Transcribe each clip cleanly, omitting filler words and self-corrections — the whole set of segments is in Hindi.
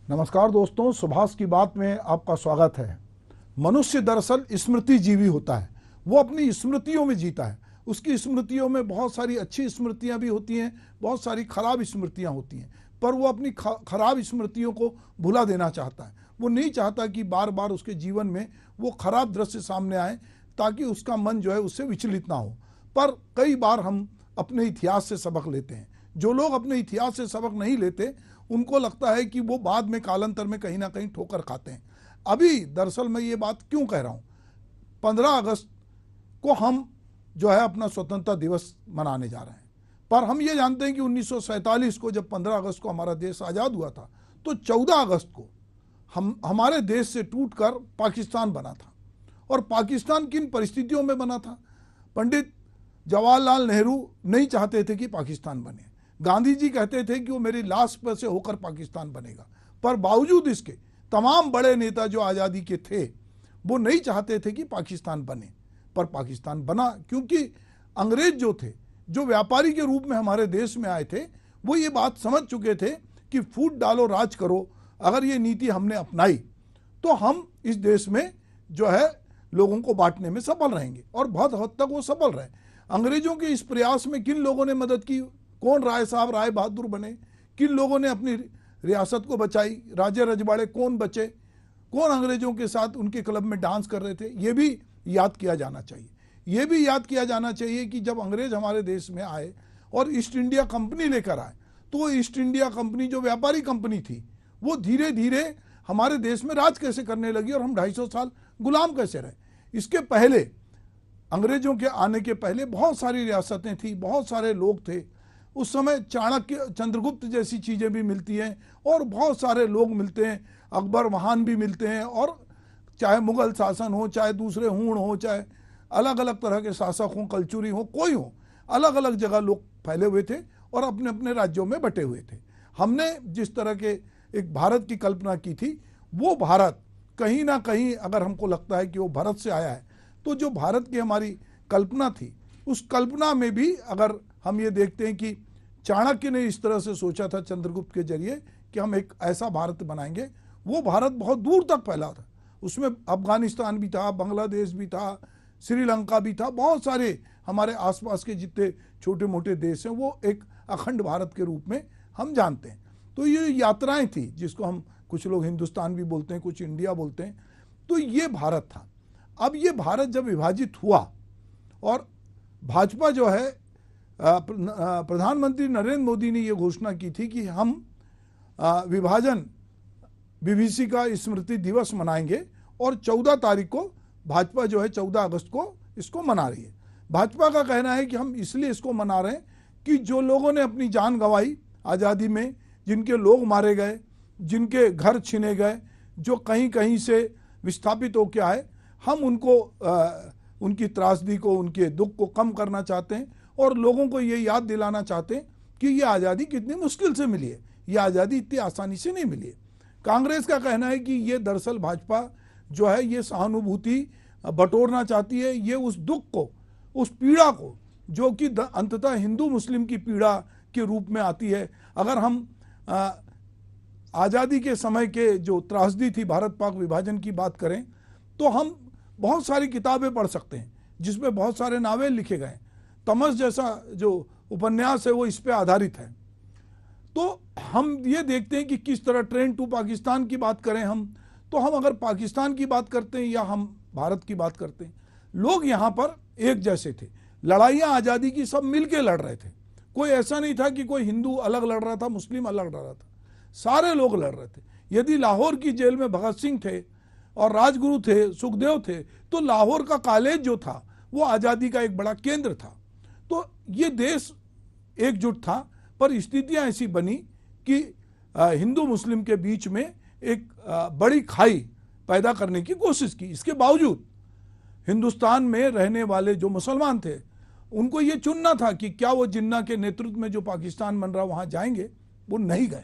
नमस्कार दोस्तों, सुभाष की बात में आपका स्वागत है। मनुष्य दरअसल स्मृति जीवी होता है। वो अपनी स्मृतियों में जीता है। उसकी स्मृतियों में बहुत सारी अच्छी स्मृतियां भी होती हैं, बहुत सारी खराब स्मृतियां होती हैं, पर वो अपनी खराब स्मृतियों को भुला देना चाहता है। वो नहीं चाहता कि बार बार उसके जीवन में वो खराब दृश्य सामने आए, ताकि उसका मन जो है उससे विचलित ना हो। पर कई बार हम अपने इतिहास से सबक लेते हैं। जो लोग अपने इतिहास से सबक नहीं लेते, उनको लगता है कि वो बाद में कालांतर में कहीं ना कहीं ठोकर खाते हैं। अभी दरअसल मैं ये बात क्यों कह रहा हूँ, 15 अगस्त को हम जो है अपना स्वतंत्रता दिवस मनाने जा रहे हैं, पर हम ये जानते हैं कि 1947 को जब 15 अगस्त को हमारा देश आज़ाद हुआ था, तो 14 अगस्त को हमारे देश से टूटकर पाकिस्तान बना था। और पाकिस्तान किन परिस्थितियों में बना था? पंडित जवाहरलाल नेहरू नहीं चाहते थे कि पाकिस्तान बने। गांधी जी कहते थे कि वो मेरी लाश पर से होकर पाकिस्तान बनेगा, पर बावजूद इसके तमाम बड़े नेता जो आज़ादी के थे वो नहीं चाहते थे कि पाकिस्तान बने, पर पाकिस्तान बना। क्योंकि अंग्रेज जो थे, जो व्यापारी के रूप में हमारे देश में आए थे, वो ये बात समझ चुके थे कि फूट डालो राज करो, अगर ये नीति हमने अपनाई तो हम इस देश में जो है लोगों को बांटने में सफल रहेंगे। और बहुत हद तक वो सफल रहे। अंग्रेजों के इस प्रयास में किन लोगों ने मदद की? कौन राय साहब राय बहादुर बने? किन लोगों ने अपनी रियासत को बचाई? राजे रजवाड़े कौन बचे? कौन अंग्रेजों के साथ उनके क्लब में डांस कर रहे थे? ये भी याद किया जाना चाहिए। ये भी याद किया जाना चाहिए कि जब अंग्रेज हमारे देश में आए और ईस्ट इंडिया कंपनी लेकर आए, तो वो ईस्ट इंडिया कंपनी जो व्यापारी कंपनी थी, वो धीरे धीरे हमारे देश में राज कैसे करने लगी और हम 250 साल गुलाम कैसे रहे। इसके पहले, अंग्रेजों के आने के पहले बहुत सारी रियासतें थी, बहुत सारे लोग थे। उस समय चाणक्य, चंद्रगुप्त जैसी चीज़ें भी मिलती हैं और बहुत सारे लोग मिलते हैं, अकबर महान भी मिलते हैं। और चाहे मुगल शासन हो, चाहे दूसरे हूण हो, चाहे अलग अलग तरह के शासक हों, कलचुरी हो, कोई हो, अलग अलग जगह लोग फैले हुए थे और अपने अपने राज्यों में बटे हुए थे। हमने जिस तरह के एक भारत की कल्पना की थी, वो भारत कहीं ना कहीं, अगर हमको लगता है कि वो भारत से आया है, तो जो भारत की हमारी कल्पना थी, उस कल्पना में भी अगर हम ये देखते हैं कि चाणक्य ने इस तरह से सोचा था चंद्रगुप्त के जरिए कि हम एक ऐसा भारत बनाएंगे, वो भारत बहुत दूर तक फैला था। उसमें अफगानिस्तान भी था, बांग्लादेश भी था, श्रीलंका भी था, बहुत सारे हमारे आसपास के जितने छोटे मोटे देश हैं वो एक अखंड भारत के रूप में हम जानते हैं। तो ये यात्राएं थी, जिसको हम कुछ लोग हिंदुस्तान भी बोलते हैं, कुछ इंडिया बोलते हैं। तो ये भारत था। अब ये भारत जब विभाजित हुआ और भाजपा जो है, प्रधानमंत्री नरेंद्र मोदी ने ये घोषणा की थी कि हम विभाजन विभीषिका का स्मृति दिवस मनाएंगे, और 14 तारीख को भाजपा जो है 14 अगस्त को इसको मना रही है। भाजपा का कहना है कि हम इसलिए इसको मना रहे हैं कि जो लोगों ने अपनी जान गंवाई आज़ादी में, जिनके लोग मारे गए, जिनके घर छीने गए, जो कहीं कहीं से विस्थापित होकर आए, हम उनको उनकी त्रासदी को, उनके दुख को कम करना चाहते हैं और लोगों को ये याद दिलाना चाहते हैं कि ये आज़ादी कितनी मुश्किल से मिली है, ये आज़ादी इतनी आसानी से नहीं मिली है। कांग्रेस का कहना है कि ये दरअसल भाजपा जो है ये सहानुभूति बटोरना चाहती है, ये उस दुख को, उस पीड़ा को, जो कि अंततः हिंदू मुस्लिम की पीड़ा के रूप में आती है। अगर हम आज़ादी के समय के जो त्रासदी थी भारत पाक विभाजन की बात करें, तो हम बहुत सारी किताबें पढ़ सकते हैं जिसमें बहुत सारे नावल लिखे गए। तमस जैसा जो उपन्यास है वो इस पे आधारित है। तो हम ये देखते हैं कि किस तरह ट्रेन टू पाकिस्तान की बात करें हम, तो हम अगर पाकिस्तान की बात करते हैं या हम भारत की बात करते हैं, लोग यहाँ पर एक जैसे थे। लड़ाइयाँ आज़ादी की सब मिल के लड़ रहे थे। कोई ऐसा नहीं था कि कोई हिंदू अलग लड़ रहा था, मुस्लिम अलग लड़ रहा था, सारे लोग लड़ रहे थे। यदि लाहौर की जेल में भगत सिंह थे और राजगुरु थे, सुखदेव थे, तो लाहौर का कॉलेज जो था वो आज़ादी का एक बड़ा केंद्र था। तो ये देश एकजुट था, पर स्थितियां ऐसी बनी कि हिंदू मुस्लिम के बीच में एक बड़ी खाई पैदा करने की कोशिश की। इसके बावजूद हिंदुस्तान में रहने वाले जो मुसलमान थे, उनको ये चुनना था कि क्या वो जिन्ना के नेतृत्व में जो पाकिस्तान बन रहा वहाँ जाएंगे। वो नहीं गए,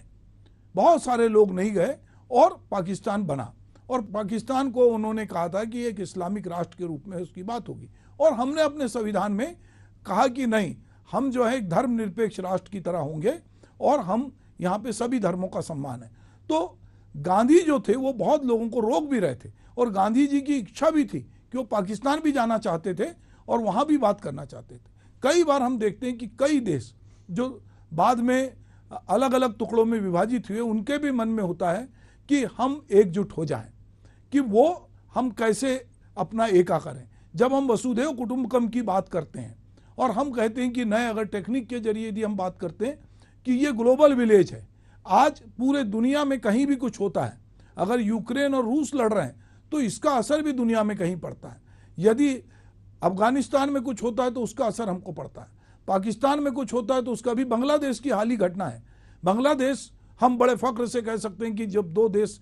बहुत सारे लोग नहीं गए और पाकिस्तान बना। और पाकिस्तान को उन्होंने कहा था कि एक इस्लामिक राष्ट्र के रूप में उसकी बात होगी। और हमने अपने संविधान में कहा कि नहीं, हम जो है एक धर्मनिरपेक्ष राष्ट्र की तरह होंगे और हम यहाँ पे सभी धर्मों का सम्मान है। तो गांधी जो थे वो बहुत लोगों को रोक भी रहे थे, और गांधी जी की इच्छा भी थी कि वो पाकिस्तान भी जाना चाहते थे और वहाँ भी बात करना चाहते थे। कई बार हम देखते हैं कि कई देश जो बाद में अलग अलग टुकड़ों में विभाजित हुए, उनके भी मन में होता है कि हम एकजुट हो जाएं, कि वो हम कैसे अपना एका करें। जब हम वसुधैव कुटुंबकम की बात करते हैं और हम कहते हैं कि नए अगर टेक्निक के जरिए यदि हम बात करते हैं कि ये ग्लोबल विलेज है, आज पूरे दुनिया में कहीं भी कुछ होता है, अगर यूक्रेन और रूस लड़ रहे हैं तो इसका असर भी दुनिया में कहीं पड़ता है। यदि अफगानिस्तान में कुछ होता है तो उसका असर हमको पड़ता है, पाकिस्तान में कुछ होता है तो उसका भी। बांग्लादेश की हाल ही घटना है, बांग्लादेश हम बड़े फख्र से कह सकते हैं कि जब दो देश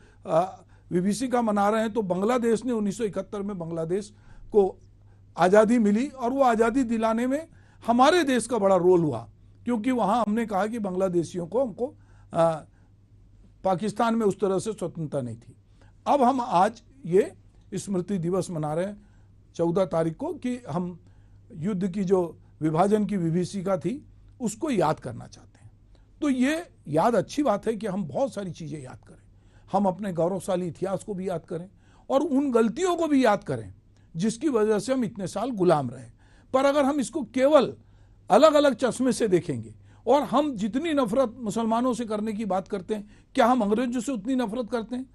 विभीषिका मना रहे हैं तो बांग्लादेश ने 1971 में बांग्लादेश को आज़ादी मिली, और वो आज़ादी दिलाने में हमारे देश का बड़ा रोल हुआ, क्योंकि वहाँ हमने कहा कि बांग्लादेशियों को हमको पाकिस्तान में उस तरह से स्वतंत्रता नहीं थी। अब हम आज ये स्मृति दिवस मना रहे हैं 14 तारीख को, कि हम युद्ध की जो विभाजन की विभीषिका थी उसको याद करना चाहते हैं। तो ये याद अच्छी बात है कि हम बहुत सारी चीज़ें याद करें, हम अपने गौरवशाली इतिहास को भी याद करें और उन गलतियों को भी याद करें जिसकी वजह से हम इतने साल गुलाम रहे। पर अगर हम इसको केवल अलग अलग चश्मे से देखेंगे, और हम जितनी नफरत मुसलमानों से करने की बात करते हैं, क्या हम अंग्रेजों से उतनी नफरत करते हैं?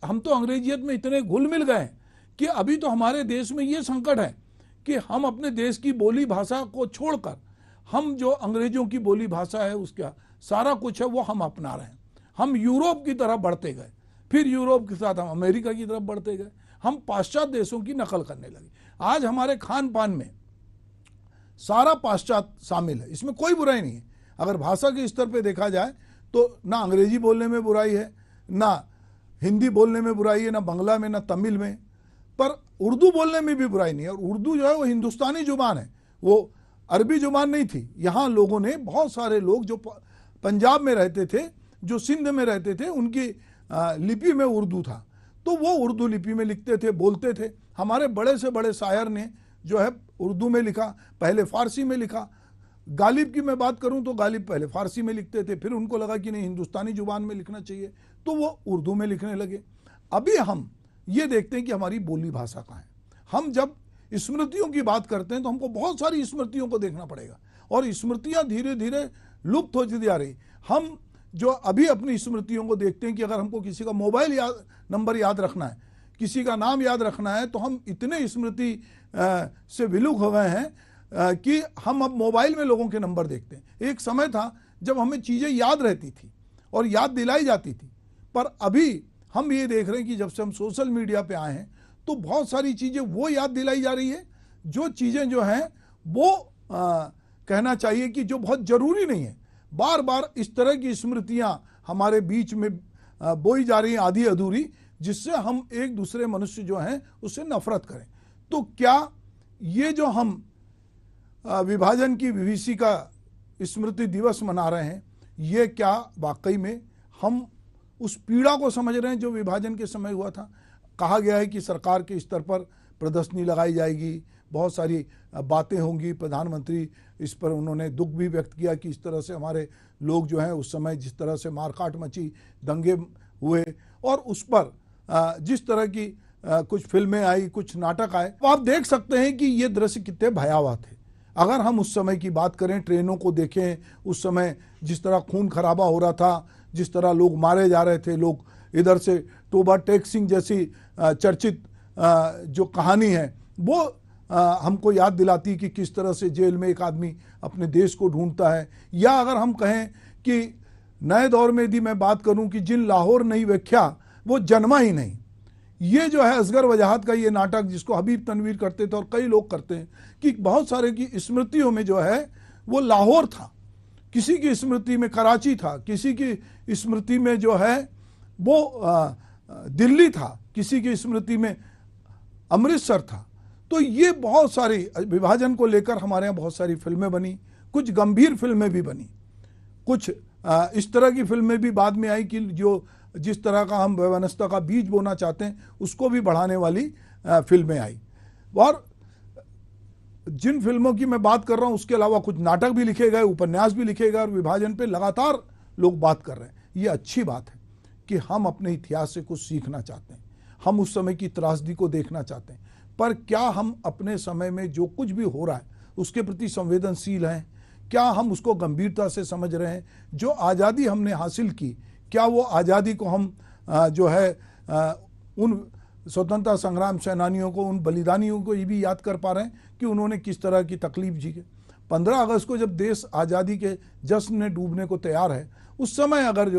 हम तो अंग्रेजियत में इतने घुल मिल गए कि अभी तो हमारे देश में ये संकट है कि हम अपने देश की बोली भाषा को छोड़कर हम जो अंग्रेजों की बोली भाषा है उसका सारा कुछ है वो हम अपना रहे हैं। हम यूरोप की तरफ बढ़ते गए, फिर यूरोप के साथ हम अमेरिका की तरफ बढ़ते गए, हम पाश्चात्य देशों की नकल करने लगे। आज हमारे खान पान में सारा पाश्चात्य शामिल है, इसमें कोई बुराई नहीं है। अगर भाषा के स्तर पे देखा जाए तो ना अंग्रेजी बोलने में बुराई है, ना हिंदी बोलने में बुराई है, ना बांग्ला में, ना तमिल में, पर उर्दू बोलने में भी बुराई नहीं है। और उर्दू जो है वो हिंदुस्तानी जुबान है, वो अरबी जुबान नहीं थी। यहाँ लोगों ने, बहुत सारे लोग जो पंजाब में रहते थे, जो सिंध में रहते थे, उनकी लिपि में उर्दू था, तो वो उर्दू लिपि में लिखते थे, बोलते थे। हमारे बड़े से बड़े शायर ने जो है उर्दू में लिखा, पहले फारसी में लिखा। गालिब की मैं बात करूं तो गालिब पहले फारसी में लिखते थे, फिर उनको लगा कि नहीं हिंदुस्तानी जुबान में लिखना चाहिए, तो वो उर्दू में लिखने लगे। अभी हम ये देखते हैं कि हमारी बोली भाषा कहाँ है। हम जब स्मृतियों की बात करते हैं तो हमको बहुत सारी स्मृतियों को देखना पड़ेगा, और स्मृतियाँ धीरे धीरे लुप्त होती जा रही। हम जो अभी अपनी स्मृतियों को देखते हैं कि अगर हमको किसी का मोबाइल नंबर याद रखना है, किसी का नाम याद रखना है, तो हम इतने स्मृति से विलुप्त हो गए हैं कि हम अब मोबाइल में लोगों के नंबर देखते हैं। एक समय था जब हमें चीज़ें याद रहती थी और याद दिलाई जाती थी, पर अभी हम ये देख रहे हैं कि जब से हम सोशल मीडिया पे आए हैं तो बहुत सारी चीज़ें वो याद दिलाई जा रही है, जो चीज़ें जो हैं वो कहना चाहिए कि जो बहुत ज़रूरी नहीं है। बार बार इस तरह की स्मृतियाँ हमारे बीच में बोई जा रही हैं आधी अधूरी, जिससे हम एक दूसरे मनुष्य जो हैं उससे नफरत करें। तो क्या ये जो हम विभाजन की विभीषिका स्मृति दिवस मना रहे हैं, ये क्या वाकई में हम उस पीड़ा को समझ रहे हैं जो विभाजन के समय हुआ था? कहा गया है कि सरकार के स्तर पर प्रदर्शनी लगाई जाएगी, बहुत सारी बातें होंगी। प्रधानमंत्री इस पर उन्होंने दुख भी व्यक्त किया कि इस तरह से हमारे लोग जो हैं उस समय जिस तरह से मारकाट मची, दंगे हुए, और उस पर जिस तरह की कुछ फिल्में आई, कुछ नाटक आए, तो आप देख सकते हैं कि ये दृश्य कितने भयावह थे। अगर हम उस समय की बात करें, ट्रेनों को देखें, उस समय जिस तरह खून खराबा हो रहा था, जिस तरह लोग मारे जा रहे थे, लोग इधर से टोबा टेक सिंह जैसी चर्चित जो कहानी है वो हमको याद दिलाती कि किस तरह से जेल में एक आदमी अपने देश को ढूंढता है। या अगर हम कहें कि नए दौर में यदि मैं बात करूं कि जिन लाहौर नहीं व्याख्या वो जन्मा ही नहीं, ये जो है असगर वजाहत का ये नाटक जिसको हबीब तनवीर करते थे और कई लोग करते हैं, कि बहुत सारे की स्मृतियों में जो है वो लाहौर था, किसी की स्मृति में कराची था, किसी की स्मृति में जो है वो दिल्ली था, किसी की स्मृति में अमृतसर था। तो ये बहुत सारी विभाजन को लेकर हमारे यहाँ बहुत सारी फिल्में बनी, कुछ गंभीर फिल्में भी बनी, कुछ इस तरह की फिल्में भी बाद में आई कि जो जिस तरह का हम वैवनस्यता का बीज बोना चाहते हैं उसको भी बढ़ाने वाली फिल्में आई। और जिन फिल्मों की मैं बात कर रहा हूँ उसके अलावा कुछ नाटक भी लिखे गए, उपन्यास भी लिखे गए, और विभाजन पे लगातार लोग बात कर रहे हैं। ये अच्छी बात है, कि हम अपने इतिहास से कुछ सीखना चाहते हैं, हम उस समय की त्रासदी को देखना चाहते हैं, पर क्या हम अपने समय में जो कुछ भी हो रहा है उसके प्रति संवेदनशील हैं? क्या हम उसको गंभीरता से समझ रहे हैं? जो आज़ादी हमने हासिल की, क्या वो आज़ादी को हम उन स्वतंत्रता संग्राम सेनानियों को, उन बलिदानियों को ये भी याद कर पा रहे हैं कि उन्होंने किस तरह की तकलीफ झेली? 15 अगस्त को जब देश आज़ादी के जश्न में डूबने को तैयार है, उस समय अगर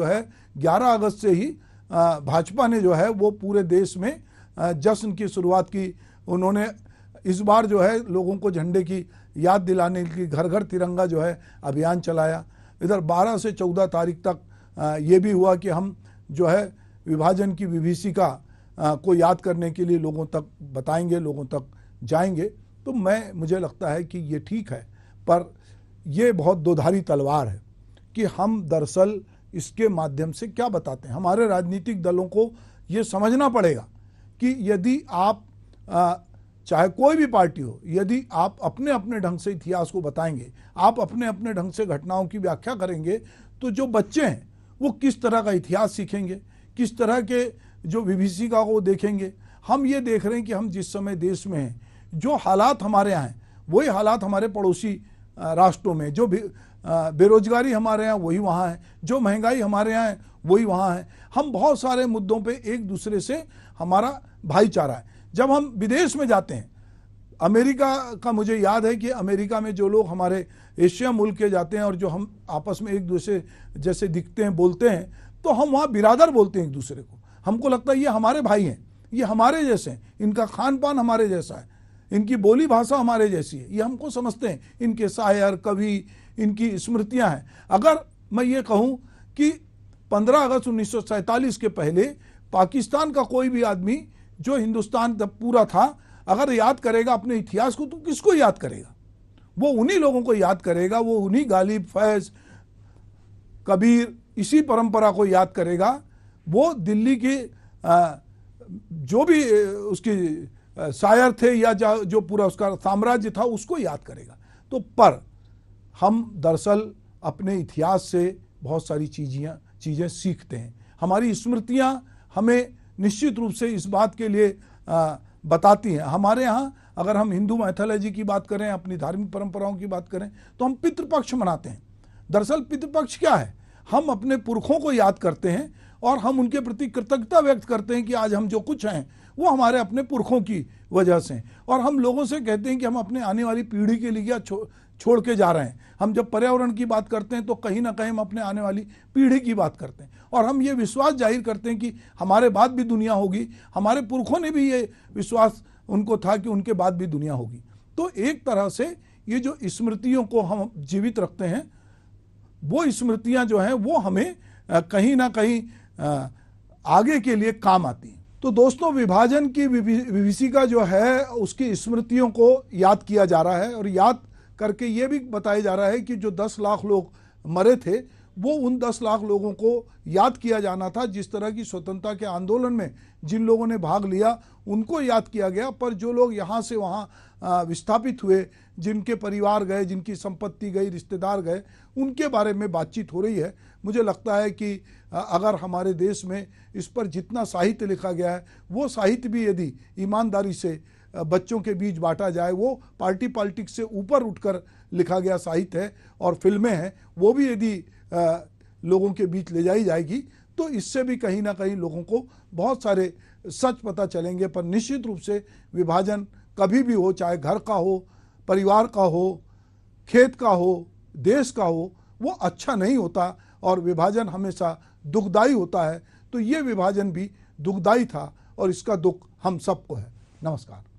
11 अगस्त से ही भाजपा ने वो पूरे देश में जश्न की शुरुआत की। उन्होंने इस बार लोगों को झंडे की याद दिलाने की घर घर तिरंगा अभियान चलाया। इधर 12 से 14 तारीख तक ये भी हुआ कि हम विभाजन की विभीषिका को याद करने के लिए लोगों तक बताएंगे, लोगों तक जाएंगे। तो मुझे लगता है कि ये ठीक है, पर ये बहुत दोधारी तलवार है कि हम दरअसल इसके माध्यम से क्या बताते हैं। हमारे राजनीतिक दलों को ये समझना पड़ेगा कि यदि आप चाहे कोई भी पार्टी हो, यदि आप अपने अपने ढंग से इतिहास को बताएंगे, आप अपने अपने ढंग से घटनाओं की व्याख्या करेंगे, तो जो बच्चे हैं वो किस तरह का इतिहास सीखेंगे, किस तरह के जो विभीषिका को देखेंगे। हम ये देख रहे हैं कि हम जिस समय देश में हैं, जो हालात हमारे यहाँ हैं वही हालात हमारे पड़ोसी राष्ट्रों में, जो बेरोजगारी हमारे यहाँ वही वहाँ है, जो महंगाई हमारे यहाँ है वही वहाँ है। हम बहुत सारे मुद्दों पे एक दूसरे से हमारा भाईचारा है। जब हम विदेश में जाते हैं, अमेरिका का मुझे याद है कि अमेरिका में जो लोग हमारे एशिया मुल्क के जाते हैं और जो हम आपस में एक दूसरे जैसे दिखते हैं, बोलते हैं, तो हम वहाँ बिरादर बोलते हैं एक दूसरे को। हमको लगता है ये हमारे भाई हैं, ये हमारे जैसे हैं, इनका खान पान हमारे जैसा है, इनकी बोली भाषा हमारे जैसी है, ये हमको समझते हैं। इनके शायर, कवि, इनकी स्मृतियाँ हैं। अगर मैं ये कहूँ कि 15 अगस्त 1947 के पहले पाकिस्तान का कोई भी आदमी जो हिंदुस्तान तब पूरा था, अगर याद करेगा अपने इतिहास को, तो किसको याद करेगा? वो उन्हीं लोगों को याद करेगा, वो उन्हीं गालिब, फैज, कबीर, इसी परंपरा को याद करेगा। वो दिल्ली के जो भी उसके शायर थे या जो पूरा उसका साम्राज्य था उसको याद करेगा। तो पर हम दरअसल अपने इतिहास से बहुत सारी चीज़ें सीखते हैं। हमारी स्मृतियाँ हमें निश्चित रूप से इस बात के लिए बताती हैं। हमारे यहाँ अगर हम हिंदू मैथोलॉजी की बात करें, अपनी धार्मिक परंपराओं की बात करें, तो हम पितृपक्ष मनाते हैं। दरअसल पितृपक्ष क्या है? हम अपने पुरखों को याद करते हैं और हम उनके प्रति कृतज्ञता व्यक्त करते हैं कि आज हम जो कुछ हैं वो हमारे अपने पुरखों की वजह से। और हम लोगों से कहते हैं कि हम अपने आने वाली पीढ़ी के लिए छोड़ के जा रहे हैं। हम जब पर्यावरण की बात करते हैं तो कहीं ना कहीं हम अपने आने वाली पीढ़ी की बात करते हैं, और हम ये विश्वास जाहिर करते हैं कि हमारे बाद भी दुनिया होगी। हमारे पुरखों ने भी ये विश्वास उनको था कि उनके बाद भी दुनिया होगी। तो एक तरह से ये जो स्मृतियों को हम जीवित रखते हैं, वो स्मृतियाँ जो हैं वो हमें कहीं ना कहीं आगे के लिए काम आती हैं। तो दोस्तों, विभाजन की विभीषिका जो है उसकी स्मृतियों को याद किया जा रहा है, और याद करके ये भी बताया जा रहा है कि जो 10 लाख लोग मरे थे वो उन 10 लाख लोगों को याद किया जाना था। जिस तरह की स्वतंत्रता के आंदोलन में जिन लोगों ने भाग लिया उनको याद किया गया, पर जो लोग यहाँ से वहाँ विस्थापित हुए, जिनके परिवार गए, जिनकी संपत्ति गई, रिश्तेदार गए, उनके बारे में बातचीत हो रही है। मुझे लगता है कि अगर हमारे देश में इस पर जितना साहित्य लिखा गया है वो साहित्य भी यदि ईमानदारी से बच्चों के बीच बांटा जाए, वो पार्टी पॉलिटिक्स से ऊपर उठकर लिखा गया साहित्य है, और फिल्में हैं वो भी यदि लोगों के बीच ले जाई जाएगी, तो इससे भी कहीं ना कहीं लोगों को बहुत सारे सच पता चलेंगे। पर निश्चित रूप से विभाजन कभी भी हो, चाहे घर का हो, परिवार का हो, खेत का हो, देश का हो, वो अच्छा नहीं होता, और विभाजन हमेशा दुखदाई होता है। तो ये विभाजन भी दुखदाई था और इसका दुख हम सबको है। नमस्कार।